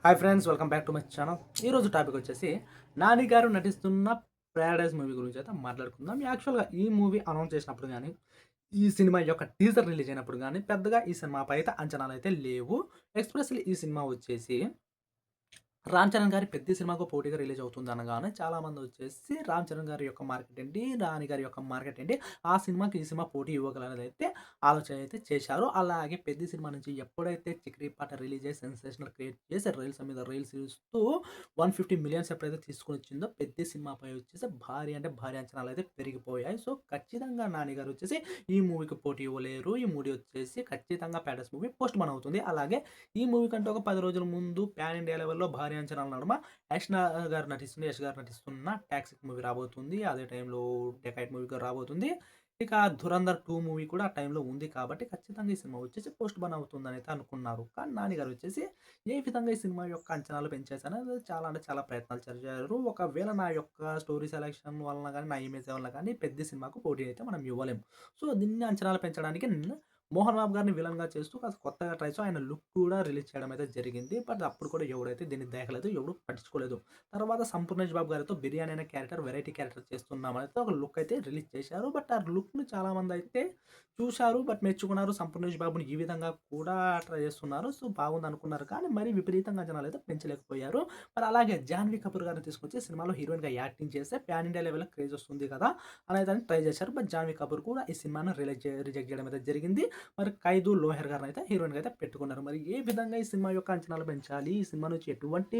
Hi friends, welcome back to my channel. ఈరోజు topic వచ్చేసి నాని గారు నటిస్తున్న 'ప్యారడైజ్' మూవీ గురించి అయితే మాట్లాడుకుందాం. యాక్చువల్‌గా ఈ మూవీ అనౌన్స్ చేసినప్పుడు గాని, ఈ సినిమా యొక్క టీజర్ రిలీజ్ అయినప్పుడు గాని, పెద్దగా ఈ సినిమాపై అయితే అంచనాలైతే లేవు. ఎస్పెషల్లీ ఈ సినిమా వచ్చేసి 'రామ్ చరణ్' గారి 'పెద్ది' సినిమాకు పోటీగా రిలీజ్ అవుతుంది అనగానే చాలామందొచ్చేసి 'రామ్ చరణ్' గారి యొక్క మార్కెట్ ఏంటి, 'నాని' గారి యొక్క మార్కెట్ ఏంటి, ఆ సినిమాకి ఈ సినిమా పోటీ ఇవ్వగలదైతే ఆలోచన అయితే చేశారు. అలాగే 'పెద్ది' సినిమా నుంచి ఎప్పుడైతే 'చికిరి పాట' రిలీజ్ అయ్యి సెన్సేషనల్ క్రియేట్ చేసి రీల్స్ మీద రీల్స్ ఇస్తూ 150 మిలియన్స్ ఎప్పుడైతే తీసుకొనొచ్చిందో 'పెద్ది' సినిమాపై వచ్చేసి భారీ అంటే భారీ అంచనాలైతే పెరిగిపోయాయి. సో, ఖచ్చితంగా 'నాని' గారు వచ్చేసి ఈ మూవీకి పోటీ ఇవ్వలేరు. ఈ మూవీ వచ్చేసి ఖచ్చితంగా 'ప్యారడైస్' మూవీ పోస్ట్‌పోన్ అవుతుంది. అలాగే ఈ మూవీ కంటే ఒక 10 రోజుల ముందు పాన్ ఇండియా లెవెల్‌లో భారీ అంచనాల నడుమ యష్ గారు నటిస్తున్న 'టాక్సిక్' మూవీ రాబోతుంది. అదే టైంలో 'డెకాయిట్' మూవీ కూడా రాబోతుంది. ఇక 'ధురంధర్ 2' మూవీ కూడా ఆ టైంలో ఉంది కాబట్టి ఖచ్చితంగా ఈ సినిమా వచ్చేసి పోస్ట్‌పోన్ అవుతుందనైతే అనుకున్నారు. కానీ 'నాని' గారు వచ్చేసి ఏ విధంగా ఈ సినిమా యొక్క అంచనాలు పెంచేసారనేది చాలా అంటే చాలా ప్రయత్నాలు చేశారు. ఒకవేళ నా యొక్క స్టోరీ సెలక్షన్ వలన గాని, నా ఇమేజ్ వలన గాని 'పెద్ది' సినిమాకు పోటీ అయితే మనం ఇవ్వలేం. సో, దీన్ని అంచనాలు పెంచడానికి మోహన్ బాబు గారిని విలన్‌గా చేస్తూ కాస్త కొత్తగా ట్రై ఆయన లుక్ కూడా రిలీజ్ చేయడం అయితే జరిగింది. బట్ అప్పుడు కూడా ఎవడైతే దీన్ని దేకలేదు. ఎవడు పట్టించుకోలేదు. తర్వాత సంపూర్ణేష్ బాబు గారితో బిర్యానీ అనే క్యారెక్టర్ వెరైటీ క్యారెక్టర్ చేస్తున్నామనైతే ఒక లుక్ అయితే రిలీజ్ చేశారు. బట్ ఆ లుక్‌ని చాలామందయితే చూశారు. బట్ మెచ్చుకున్నారు. సంపూర్ణేష్ బాబుని ఈ విధంగా కూడా ట్రై చేస్తున్నారు. సో, బాగుందనుకున్నారు. కానీ మరీ విపరీతంగా అంచనాలైతే పెంచలేకపోయారు. మరి అలాగే జాహ్నవి కపూర్ గారిని తీసుకొచ్చి సినిమాలో హీరోయిన్‌గా యాక్టింగ్ చేస్తే పాన్ ఇండియా లెవెల్‌లో క్రేజ్ వస్తుంది కదా! అనేదని ట్రై చేశారు. బట్ జాహ్నవి కపూర్ కూడా ఈ సినిమాను రిజెక్ట్ చేయడం అయితే జరిగింది. మరి 'ఖైదు లోహర్' గారినైతే హీరోయిన్‌గా అయితే పెట్టుకున్నారు. మరి ఏ విధంగా ఈ సినిమా యొక్క అంచనాలు పెంచాలి? ఈ సినిమా నుంచి ఎటువంటి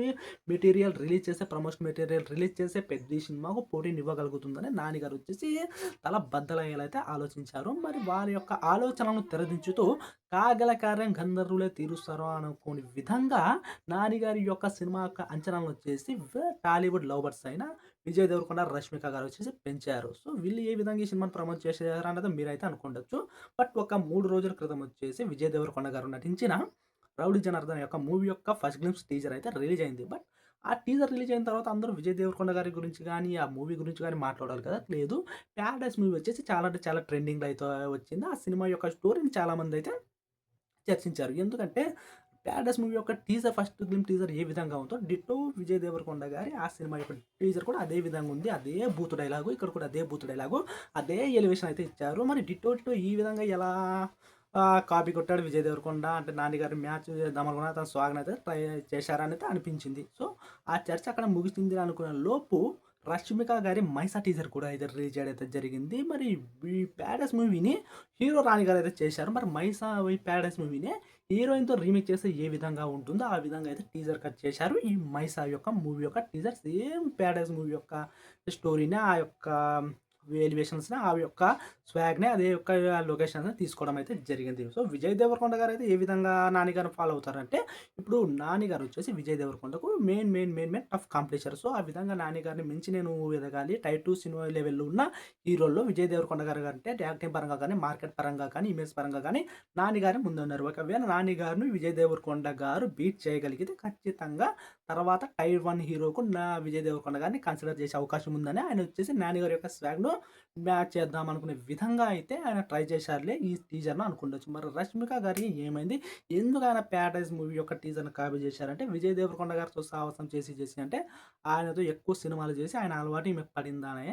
మెటీరియల్ రిలీజ్ చేస్తే ప్రమోషన్ మెటీరియల్ రిలీజ్ చేస్తే 'పెద్ది' సినిమాకు పోటీనివ్వగలుగుతుందని నాని గారు వచ్చేసి తల బద్దలయ్యేలైతే ఆలోచించారు. మరి వారి యొక్క ఆలోచనలను తెరదించుతూ 'కాగల కార్యం గంధర్వులే తీరుస్తారో' అనుకోని విధంగా నాని గారి యొక్క సినిమా యొక్క అంచనాలనొచ్చేసి టాలీవుడ్ లవ్ బర్డ్స్ అయిన విజయ్ దేవరకొండ, రష్మిక గారు వచ్చేసి పెంచారు. సో, వీళ్ళు ఏ విధంగా ఈ సినిమాని ప్రమోట్ చేశారన్నది మీరైతే అనుకుండొచ్చు. బట్ ఒక 3 రోజుల క్రితం వచ్చేసి విజయ్ దేవరకొండ గారు నటించిన 'రౌడీ జనార్దన్' యొక్క మూవీ యొక్క ఫస్ట్ గ్లింప్స్ టీజర్ అయితే రిలీజ్ అయింది. బట్ ఆ టీజర్ రిలీజ్ అయిన తర్వాత అందరూ విజయ్ దేవరకొండ గారి గురించి గాని, ఆ మూవీ గురించి గాని మాట్లాడాలి కదా! లేదు. 'ప్యారడైస్' మూవీ వచ్చేసి చాలా అంటే చాలా ట్రెండింగ్‌లో అయితే వచ్చింది. ఆ సినిమా యొక్క స్టోరీని చాలామందైతే చర్చించారు. ఎందుకంటే 'ప్యారడైస్' మూవీ యొక్క ఫస్ట్ గ్లింప్స్ టీజర్ ఏ విధంగా ఉందో డిట్టో విజయ్ దేవరకొండ గారి ఆ సినిమా యొక్క టీజర్ కూడా అదే విధంగా ఉంది. అదే బూతు డైలాగు, ఇక్కడ కూడా అదే బూతు డైలాగు, అదే ఎలివేషన్ అయితే ఇచ్చారు. మరి డిట్టో ఈ విధంగా ఎలా కాపీ కొట్టాడు విజయ్ దేవరకొండ అంటే 'నాని' గారి మ్యాచ్ చేద్దామనుకున్న తన స్వాగ్‌నైతే ట్రై చేశారనైతే అనిపించింది. సో, ఆ చర్చ అక్కడ ముగిసింది అనుకునే లోపు 'రష్మిక' గారి 'మైసా' టీజర్ కూడా అయితే రిలీజ్ చేయడం అయితే జరిగింది. మరి ఈ 'ప్యారడైస్' మూవీని హీరో 'రాణి' గారైతే చేశారు. మరి 'మైసా' ఈ 'ప్యారడైస్' మూవీని హీరోయిన్‌తో రీమేక్ చేస్తే ఏ విధంగా ఉంటుందో ఆ విధంగా అయితే టీజర్ కట్ చేశారు. ఈ 'మైసా' యొక్క మూవీ యొక్క టీజర్ సేమ్ 'ప్యారడైస్' మూవీ యొక్క స్టోరీని ఆ యొక్క ఎలివేషన్స్‌ని ఆ యొక్క స్వాగ్‌ని అదే యొక్క లొకేషన్‌ని తీసుకోవడం అయితే జరిగింది. సో, విజయ్ దేవరకొండ గారైతే ఏ విధంగా 'నాని' గారిని ఫాలో అవుతారంటే, ఇప్పుడు 'నాని' గారు వచ్చేసి విజయ్ దేవరకొండకు మెయిన్ టఫ్ కాంపిటీషన్. సో, ఆ విధంగా 'నాని' గారిని మించి నేను ఎదగాలి. టైర్ 2 సినిమా లెవెల్‌లో ఉన్న హీరోల్లో విజయ్ దేవరకొండ గారు అంటే యాక్టింగ్ పరంగా గాని, మార్కెట్ పరంగా కానీ, ఇమేజ్ పరంగా గాని 'నాని' గారే ముందున్నారు. ఒకవేళ 'నాని' గారిని విజయ్ దేవరకొండ గారు బీట్ చేయగలిగితే ఖచ్చితంగా తర్వాత టైర్ 1 హీరోకు విజయ్ దేవరకొండ గారిని కన్సిడర్ చేసే అవకాశం ఉందని ఆయన వచ్చేసి 'నాని' గారి యొక్క స్వాగ్‌ను మ్యాచ్ చేద్దాం అనుకునే విధంగా అయితే ఆయన ట్రై చేశారులే ఈ టీజర్‌లో అనుకుండొచ్చు. మరి 'రష్మిక' గారికి ఏమైంది? ఎందుకు ఆయన 'ప్యారడైస్' మూవీ యొక్క టీజర్‌ని కాపీ చేశారంటే, విజయ్ దేవరకొండ గారితో సావాసం చేసి అంటే ఆయనతో ఎక్కువ సినిమాలు చేసి ఆయన అలవాటు ఈమెకు పడిందనే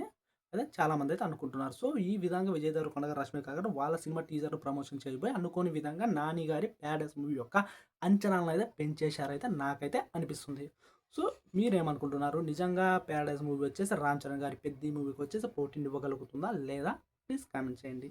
అదే చాలామందైతే అనుకుంటున్నారు. సో, ఈ విధంగా విజయ్ దేవరకొండ గారు, 'రష్మిక' గారు వాళ్ళ సినిమా టీజర్‌లు ప్రమోషన్ చేయబోయి అనుకోని విధంగా 'నాని' గారి 'ప్యారడైస్' మూవీ యొక్క అంచనాలనైతే పెంచేశారైతే నాకైతే అనిపిస్తుంది. సో, మీరేమనుకుంటున్నారు? నిజంగా 'ప్యారడైస్' మూవీ వచ్చేసి 'రామ్ చరణ్' గారి 'పెద్ది' మూవీకి వచ్చేసి పోటీనివ్వగలుగుతుందా? లేదా? ప్లీజ్ కామెంట్ చేయండి.